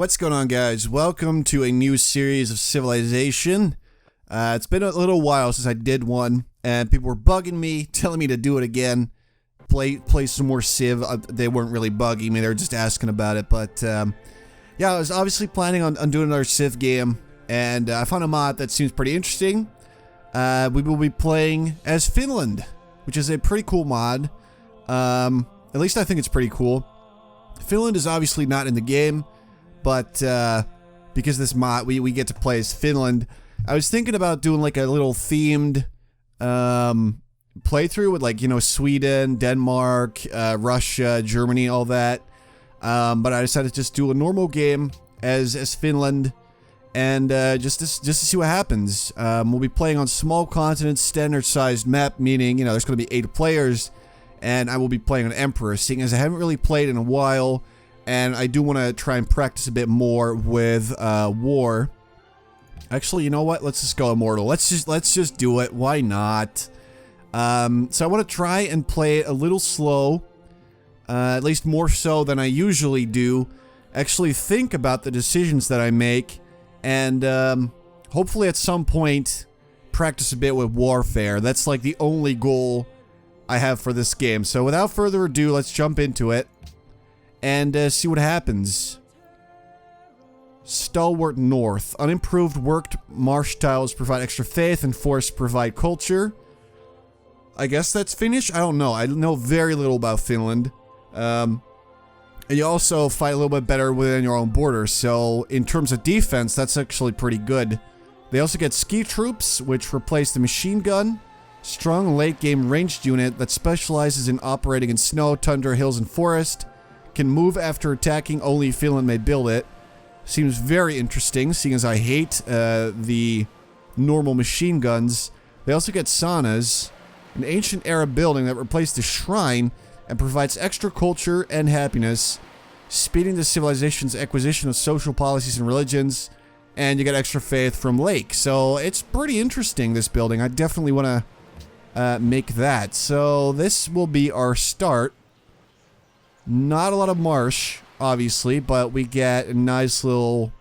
What's going on, guys? Welcome to a new series of Civilization. It's been a little while since I did one, and people were bugging me, telling me to do it again. Play some more Civ. They weren't really bugging me, they were just asking about it, but yeah, I was obviously planning on doing another Civ game, and I found a mod that seems pretty interesting. We will be playing as Finland, which is a pretty cool mod. At least I think it's pretty cool. Finland is obviously not in the game, but because this mod, we get to play as Finland. I was thinking about doing like a little themed playthrough with, like, you know, Sweden, Denmark, Russia, Germany, all that. But I decided to just do a normal game as Finland, and just to see what happens. We'll be playing on small continents, standard-sized map, meaning, you know, there's going to be 8 players, and I will be playing an Emperor, seeing as I haven't really played in a while. And I do want to try and practice a bit more with war. Actually, you know what? Let's just go Immortal. Let's just do it. Why not? So I want to try and play it a little slow, at least more so than I usually do. Actually think about the decisions that I make, and hopefully at some point practice a bit with warfare. That's like the only goal I have for this game. So without further ado, let's jump into it and see what happens. Stalwart North. Unimproved worked marsh tiles provide extra faith, and forests provide culture. I guess that's Finnish? I don't know. I know very little about Finland. And you also fight a little bit better within your own borders, so in terms of defense, that's actually pretty good. They also get ski troops, which replace the machine gun. Strong late-game ranged unit that specializes in operating in snow, tundra, hills, and forest. Can move after attacking, only Finland may build it. Seems very interesting, seeing as I hate the normal machine guns. They also get saunas, an ancient era building that replaced the shrine and provides extra culture and happiness, speeding the civilization's acquisition of social policies and religions, and you get extra faith from Lake. So it's pretty interesting, this building. I definitely want to make that. So this will be our start. Not a lot of marsh, obviously, but we get a nice little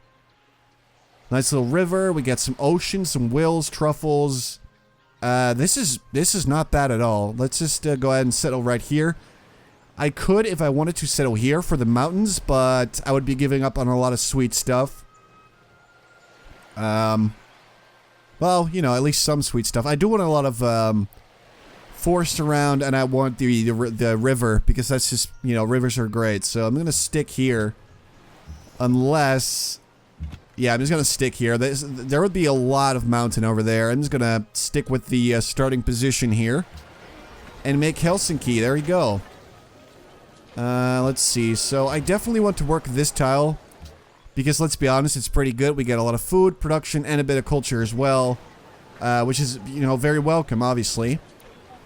river. We get some ocean, some wills, truffles. This is not bad at all. Let's just go ahead and settle right here. I could, if I wanted to, settle here for the mountains, but I would be giving up on a lot of sweet stuff. Well, you know, at least some sweet stuff. I do want a lot of forest around, and I want the river, because that's just, you know, rivers are great. So I'm gonna stick here, unless, yeah, I'm just gonna stick here. There would be a lot of mountain over there. I'm just gonna stick with the starting position here and make Helsinki. There we go. Let's see. So I definitely want to work this tile, because let's be honest, it's pretty good. We get a lot of food production and a bit of culture as well, which is, you know, very welcome, obviously.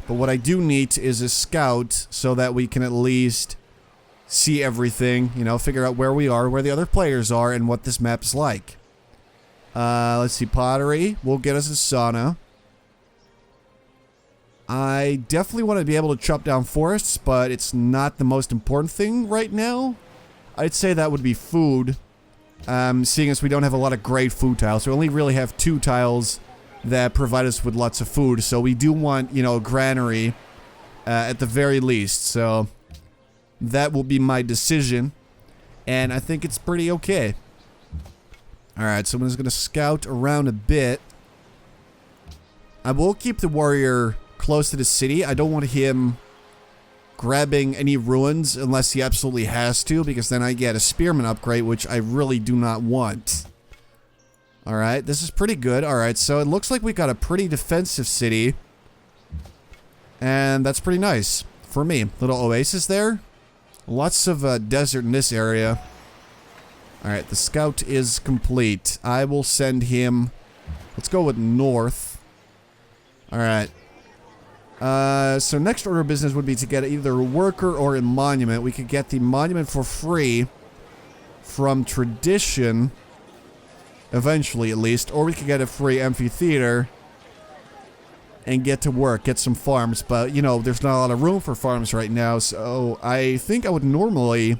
But what I do need is a scout, so that we can at least see everything, you know, figure out where we are, where the other players are, and what this map is like. Let's see, pottery will get us a sauna. I definitely want to be able to chop down forests, but it's not the most important thing right now. I'd say that would be food, seeing as we don't have a lot of great food tiles. We only really have 2 tiles that provide us with lots of food, so we do want, you know, a granary at the very least. So that will be my decision, and I think it's pretty okay. Alright, so I'm just gonna scout around a bit. I will keep the warrior close to the city. I don't want him grabbing any ruins unless he absolutely has to, because then I get a spearman upgrade, which I really do not want. Alright, this is pretty good. Alright, so it looks like we got a pretty defensive city, and that's pretty nice for me. Little oasis there. Lots of desert in this area. Alright, the scout is complete. I will send him... Let's go with north. Alright. So next order of business would be to get either a worker or a monument. We could get the monument for free from tradition, eventually at least, or we could get a free amphitheater and get to work, get some farms. But, you know, there's not a lot of room for farms right now, so I think I would normally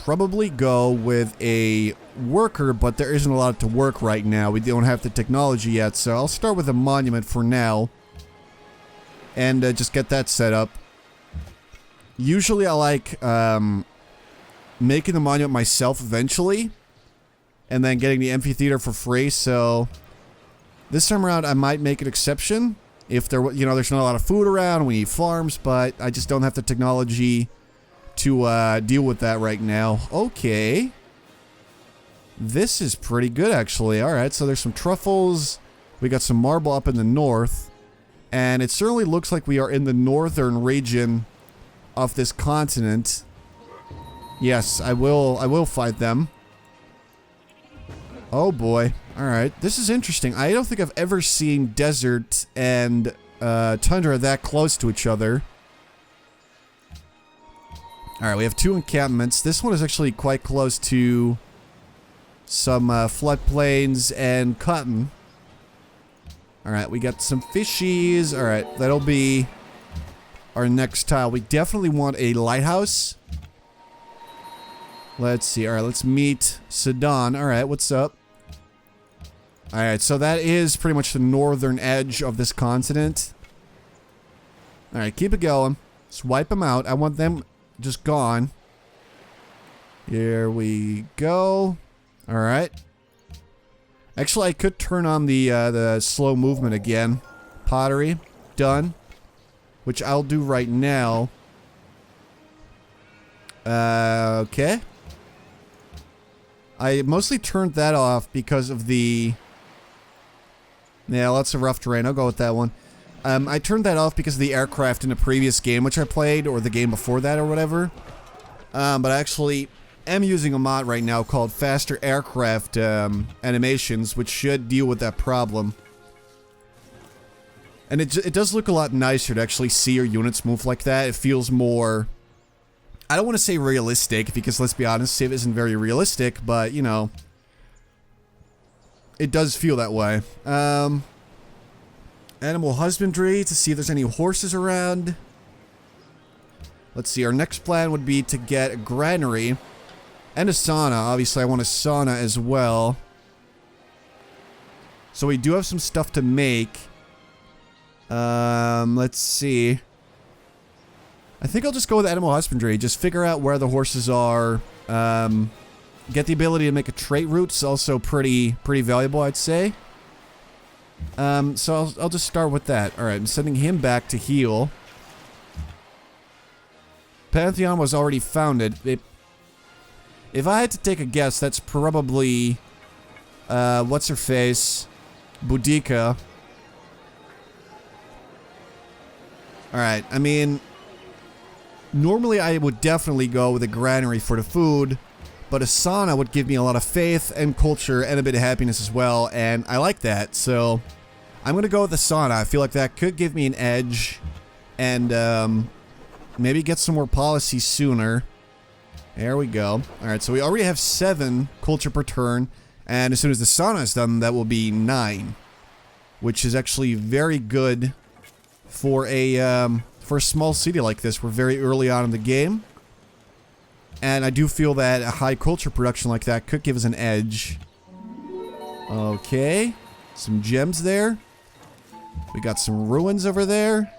probably go with a worker, but there isn't a lot to work right now. We don't have the technology yet, so I'll start with a monument for now. And just get that set up. Usually I like making the monument myself eventually, and then getting the amphitheater for free, so this time around I might make an exception. If there, there's not a lot of food around, we need farms, but I just don't have the technology to deal with that right now. Okay. This is pretty good, actually. Alright, so there's some truffles. We got some marble up in the north. And it certainly looks like we are in the northern region of this continent. Yes, I will fight them. Oh boy. Alright, this is interesting. I don't think I've ever seen desert and tundra that close to each other. Alright, we have 2 encampments. This one is actually quite close to some floodplains and cotton. Alright, we got some fishies. Alright, that'll be our next tile. We definitely want a lighthouse. Let's see. Alright, let's meet Sedan. Alright, what's up? Alright, so that is pretty much the northern edge of this continent. Alright, keep it going. Just wipe them out. I want them just gone. Here we go. Alright. Actually, I could turn on the slow movement again. Pottery. Done. Which I'll do right now. Okay. I mostly turned that off because of the... Yeah, lots of rough terrain. I'll go with that one. I turned that off because of the aircraft in the previous game which I played, or the game before that or whatever. But I actually am using a mod right now called Faster Aircraft Animations, which should deal with that problem. And it does look a lot nicer to actually see your units move like that. It feels more... I don't want to say realistic, because let's be honest, Civ isn't very realistic, but, you know... It does feel that way. Animal husbandry, to see if there's any horses around. Let's see, our next plan would be to get a granary. And a sauna. Obviously, I want a sauna as well. So we do have some stuff to make. Let's see. I think I'll just go with animal husbandry. Just figure out where the horses are. Get the ability to make a trait route. It's also pretty valuable, I'd say. So I'll just start with that. Alright, I'm sending him back to heal. Pantheon was already founded. If I had to take a guess, that's probably... what's her face? Boudica. Alright, I mean... Normally I would definitely go with a granary for the food, but a sauna would give me a lot of faith and culture and a bit of happiness as well, and I like that, so... I'm gonna go with the sauna. I feel like that could give me an edge, and maybe get some more policy sooner. There we go. Alright, so we already have 7 culture per turn, and as soon as the sauna is done, that will be 9. Which is actually very good for a small city like this. We're very early on in the game. And I do feel that a high culture production like that could give us an edge. Okay. Some gems there. We got some ruins over there.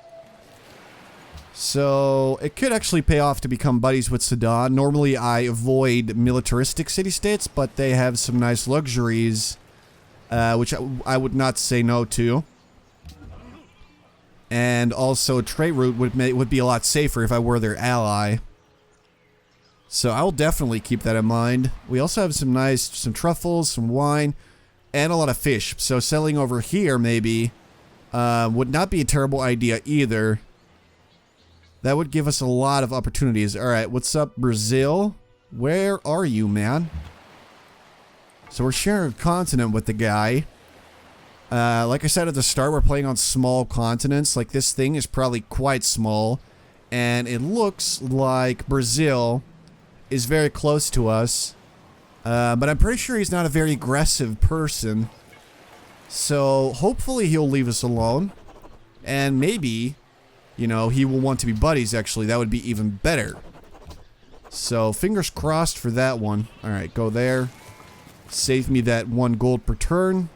So, it could actually pay off to become buddies with Sedan. Normally, I avoid militaristic city-states, but they have some nice luxuries, which I would not say no to. And also, a trade route would be a lot safer if I were their ally. So, I will definitely keep that in mind. We also have some truffles, some wine, and a lot of fish. So, selling over here, maybe, would not be a terrible idea either. That would give us a lot of opportunities. Alright, what's up, Brazil? Where are you, man? So we're sharing a continent with the guy. Like I said at the start, we're playing on small continents. Like, this thing is probably quite small. And it looks like Brazil is very close to us. But I'm pretty sure he's not a very aggressive person. So, hopefully he'll leave us alone. And maybe... You know, he will want to be buddies, actually. That would be even better. So, fingers crossed for that one. Alright, go there. Save me that 1 gold per turn.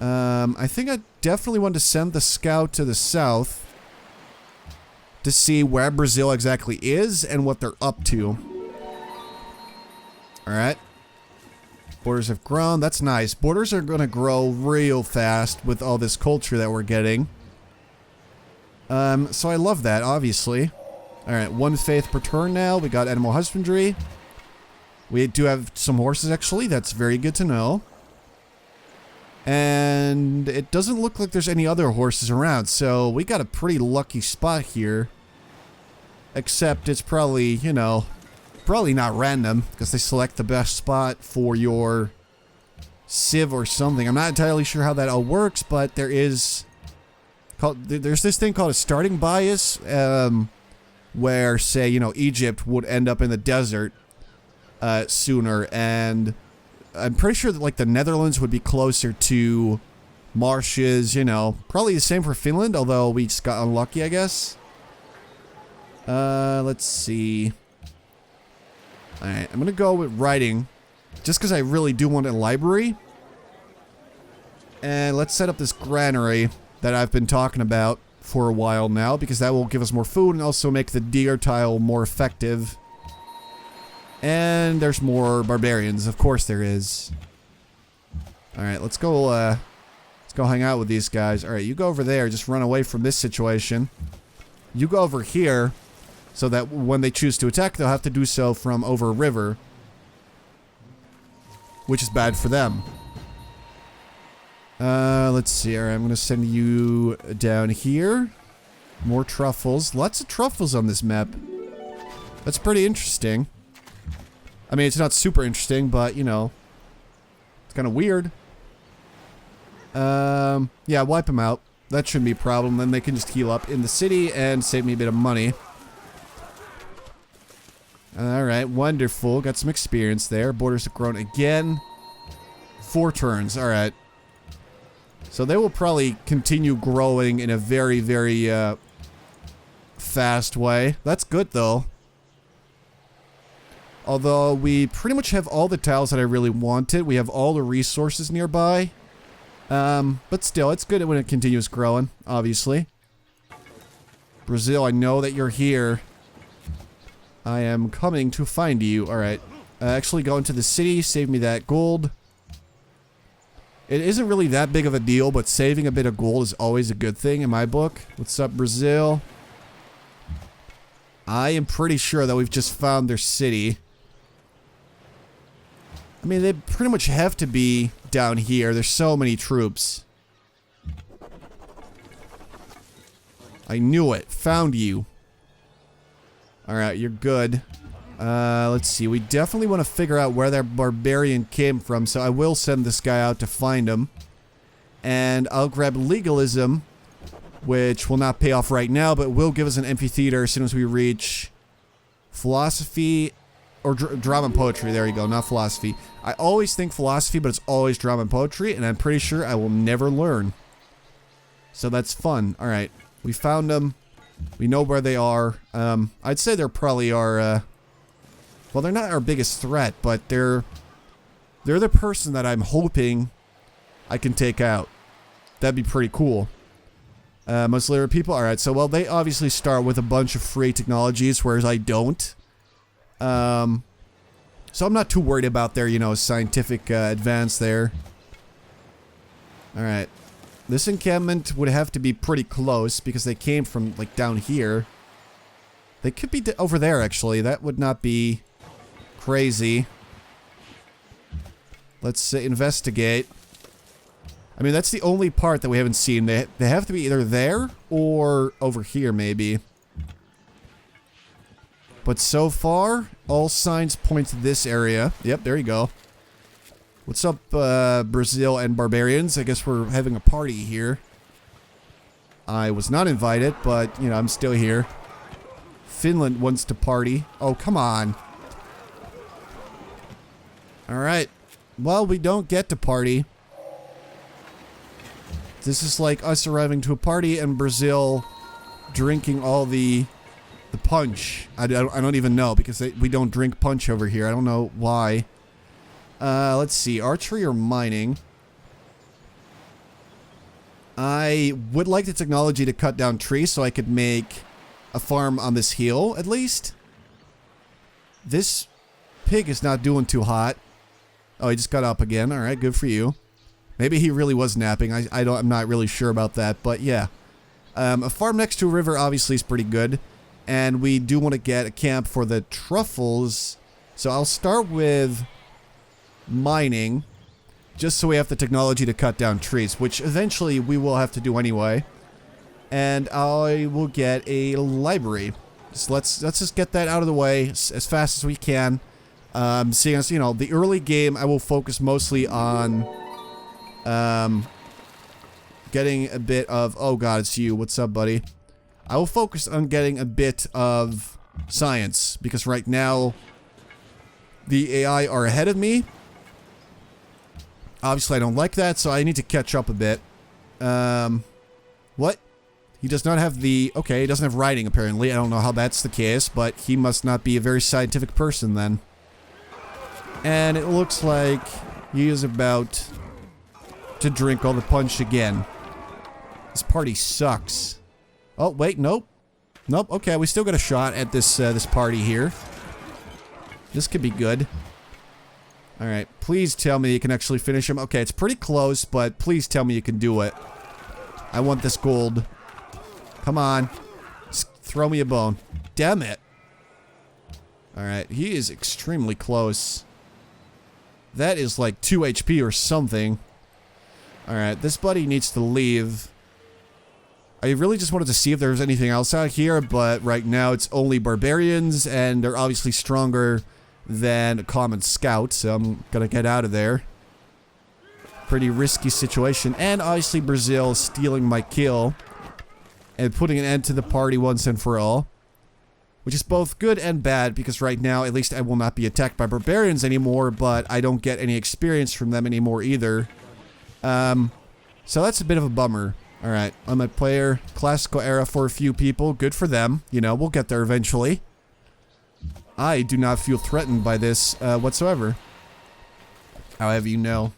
I think I definitely want to send the scout to the south to see where Brazil exactly is and what they're up to. Alright. Borders have grown. That's nice. Borders are going to grow real fast with all this culture that we're getting. So I love that, obviously. Alright, 1 faith per turn now. We got animal husbandry. We do have some horses, actually. That's very good to know. And it doesn't look like there's any other horses around, so we got a pretty lucky spot here. Except it's probably, you know, probably not random, because they select the best spot for your civ or something. I'm not entirely sure how that all works, but there's this thing called a starting bias, where, say, you know, Egypt would end up in the desert sooner, and I'm pretty sure that, like, the Netherlands would be closer to marshes, you know. Probably the same for Finland, although we just got unlucky, I guess. Let's see. Alright, I'm gonna go with writing, just because I really do want a library. And let's set up this granary that I've been talking about for a while now, because that will give us more food and also make the deer tile more effective. And there's more barbarians, of course there is. Alright, let's go hang out with these guys. Alright, you go over there, just run away from this situation. You go over here, so that when they choose to attack, they'll have to do so from over a river. Which is bad for them. Let's see, alright, I'm gonna send you down here. More truffles. Lots of truffles on this map. That's pretty interesting. I mean, it's not super interesting, but, you know, it's kind of weird. Yeah, wipe them out. That shouldn't be a problem. Then they can just heal up in the city and save me a bit of money. Alright, wonderful. Got some experience there. Borders have grown again. 4 turns, alright. So they will probably continue growing in a very, very, fast way. That's good, though. Although we pretty much have all the tiles that I really wanted. We have all the resources nearby. But still, it's good when it continues growing, obviously. Brazil, I know that you're here. I am coming to find you. Alright. Actually go into the city, save me that gold. It isn't really that big of a deal, but saving a bit of gold is always a good thing in my book. What's up, Brazil? I am pretty sure that we've just found their city. I mean, they pretty much have to be down here. There's so many troops. I knew it. Found you. Alright, you're good. Let's see. We definitely want to figure out where that barbarian came from, so I will send this guy out to find him. And I'll grab legalism, which will not pay off right now, but will give us an amphitheater as soon as we reach philosophy or drama and poetry. There you go, not philosophy. I always think philosophy, but it's always drama and poetry, and I'm pretty sure I will never learn. So that's fun. Alright, we found them. We know where they are. I'd say they're probably our, well, they're not our biggest threat, but they're the person that I'm hoping I can take out. That'd be pretty cool. Most literate people? Alright, so, well, they obviously start with a bunch of free technologies, whereas I don't. So I'm not too worried about their, you know, scientific advance there. Alright. This encampment would have to be pretty close because they came from, like, down here. They could be over there, actually. That would not be crazy. Let's investigate. I mean, that's the only part that we haven't seen. They have to be either there or over here, maybe. But so far, all signs point to this area. Yep, there you go. What's up, Brazil and barbarians? I guess we're having a party here. I was not invited, but, you know, I'm still here. Finland wants to party. Oh, come on. Alright. Well, we don't get to party. This is like us arriving to a party and Brazil drinking all the The punch. I don't even know because we don't drink punch over here. I don't know why. Let's see. Archery or mining? I would like the technology to cut down trees so I could make a farm on this hill, at least. This pig is not doing too hot. Oh, he just got up again. Alright, good for you. Maybe he really was napping. I'm not really sure about that, but yeah. A farm next to a river obviously is pretty good. And we do want to get a camp for the truffles. So I'll start with mining. Just so we have the technology to cut down trees, which eventually we will have to do anyway. And I will get a library. So let's just get that out of the way as fast as we can. Seeing as, you know, the early game, I will focus mostly on getting a bit of... Oh god, it's you. What's up, buddy? I will focus on getting a bit of science, because right now the AI are ahead of me. Obviously, I don't like that, so I need to catch up a bit. What? He does not have the... Okay, he doesn't have writing, apparently. I don't know how that's the case, but he must not be a very scientific person, then. And it looks like he is about to drink all the punch again. This party sucks. Oh, wait, nope. Nope, okay, we still got a shot at this, this party here. This could be good. Alright, please tell me you can actually finish him. Okay, it's pretty close, but please tell me you can do it. I want this gold. Come on. Just throw me a bone. Damn it. Alright, he is extremely close. That is like 2 HP or something. Alright, this buddy needs to leave. I really just wanted to see if there was anything else out here, but right now it's only barbarians, and they're obviously stronger than a common scout, so I'm gonna get out of there. Pretty risky situation, and obviously Brazil stealing my kill and putting an end to the party once and for all, which is both good and bad, because right now at least I will not be attacked by barbarians anymore, but I don't get any experience from them anymore either. So that's a bit of a bummer. Alright, I'm a player, classical era for a few people, good for them, you know, we'll get there eventually. I do not feel threatened by this whatsoever. However you know.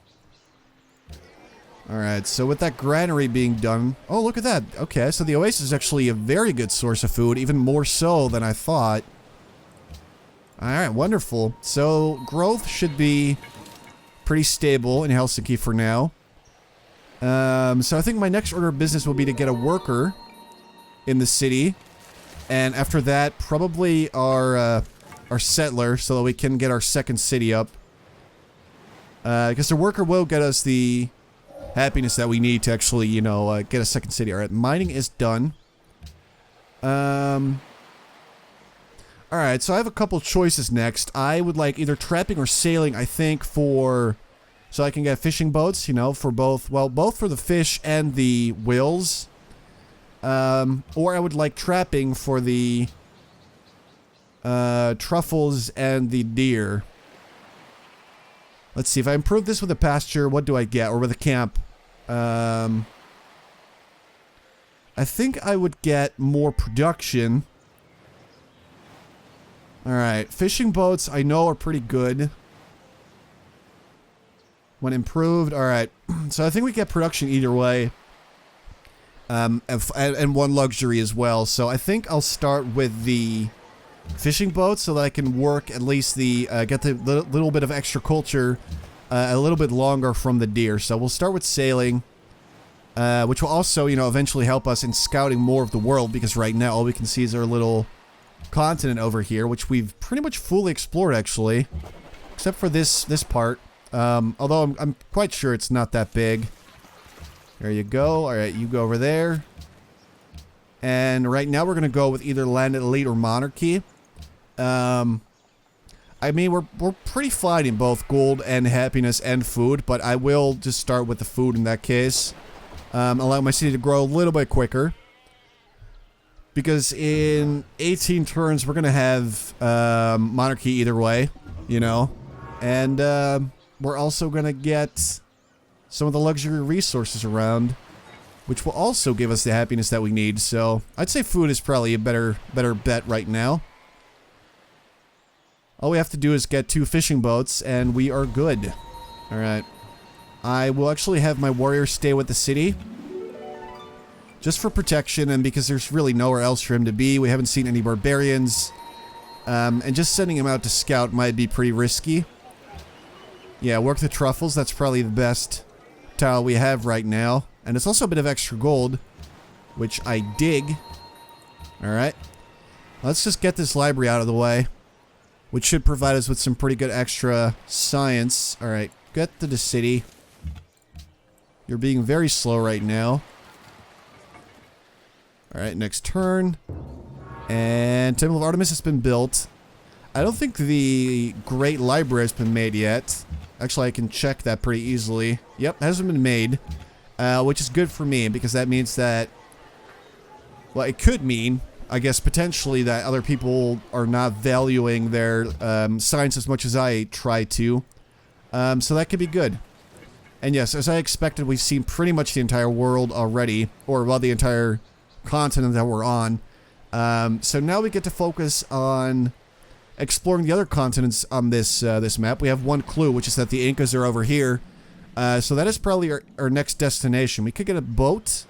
Alright, so with that granary being done... Oh, look at that. Okay, so the oasis is actually a very good source of food, even more so than I thought. Alright, wonderful. So, growth should be pretty stable in Helsinki for now. So I think my next order of business will be to get a worker in the city. And after that, probably our settler, so that we can get our second city up. Because the worker will get us the happiness that we need to actually, you know, get a second city. Alright, mining is done. Alright, so I have a couple choices next. I would like either trapping or sailing, I think, for... So I can get fishing boats, you know, for both... Well, both for the fish and the whales. Or I would like trapping for the... truffles and the deer. Let's see, if I improve this with a pasture, what do I get? Or with a camp? I think I would get more production. Alright, fishing boats I know are pretty good. When improved, alright. So I think we get production either way. And one luxury as well. So I think I'll start with the fishing boat so that I can work at least the, get the little bit of extra culture a little bit longer from the deer. So we'll start with sailing, which will also, you know, eventually help us in scouting more of the world, because right now all we can see is our little continent over here, which we've pretty much fully explored actually, except for this part. Although I'm quite sure it's not that big. There you go. Alright, you go over there. And right now we're going to go with either landed elite or monarchy. I mean, we're pretty fine in both gold and happiness and food, but I will just start with the food in that case. Allow my city to grow a little bit quicker. Because in 18 turns we're going to have monarchy either way, you know. And we're also going to get some of the luxury resources around. which will also give us the happiness that we need. So I'd say food is probably a better bet right now. All we have to do is get 2 fishing boats and we are good. Alright. I will actually have my warrior stay with the city, just for protection and because there's really nowhere else for him to be. We haven't seen any barbarians. And just sending him out to scout might be pretty risky. Yeah, work the truffles. That's probably the best tile we have right now. And it's also a bit of extra gold, which I dig. Alright. Let's just get this library out of the way, which should provide us with some pretty good extra science. Alright, get to the city. You're being very slow right now. Alright, next turn. And Temple of Artemis has been built. I don't think the Great Library has been made yet. Actually, I can check that pretty easily. Yep, hasn't been made. Which is good for me, because that means that... Well, it could mean, I guess, potentially that other people are not valuing their science as much as I try to. So that could be good. And yes, as I expected, we've seen pretty much the entire world already. Or, well, the entire continent that we're on. So now we get to focus on exploring the other continents on this this map. We have one clue, which is that the Incas are over here. So that is probably our next destination. We could get a boat,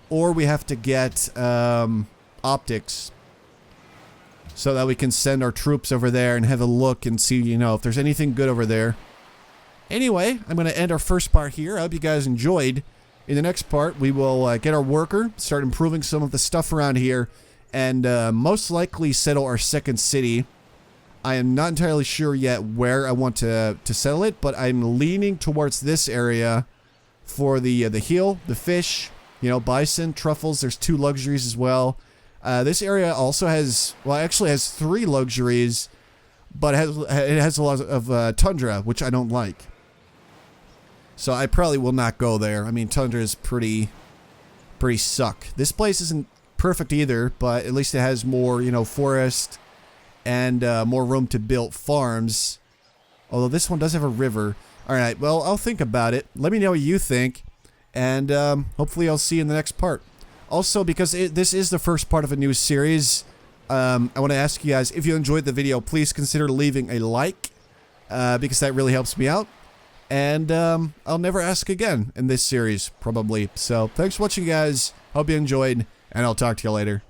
or we have to get optics, so that we can send our troops over there and have a look and see, you know, if there's anything good over there. Anyway, I'm going to end our first part here. I hope you guys enjoyed. In the next part, we will get our worker, start improving some of the stuff around here, and most likely settle our second city. I am not entirely sure yet where I want to settle it, but I'm leaning towards this area for the heel, the fish, you know, bison, truffles. There's 2 luxuries as well. This area also has, well, actually has 3 luxuries, but it has a lot of tundra, which I don't like. So I probably will not go there. I mean, tundra is pretty suck. This place isn't perfect either, but at least it has more, you know, forest and more room to build farms. Although this one does have a river. Alright, well, I'll think about it. Let me know what you think. And hopefully I'll see you in the next part. Also, because this is the first part of a new series, I want to ask you guys, if you enjoyed the video, please consider leaving a like, because that really helps me out. And I'll never ask again in this series, probably. So, thanks for watching, guys. Hope you enjoyed, and I'll talk to you later.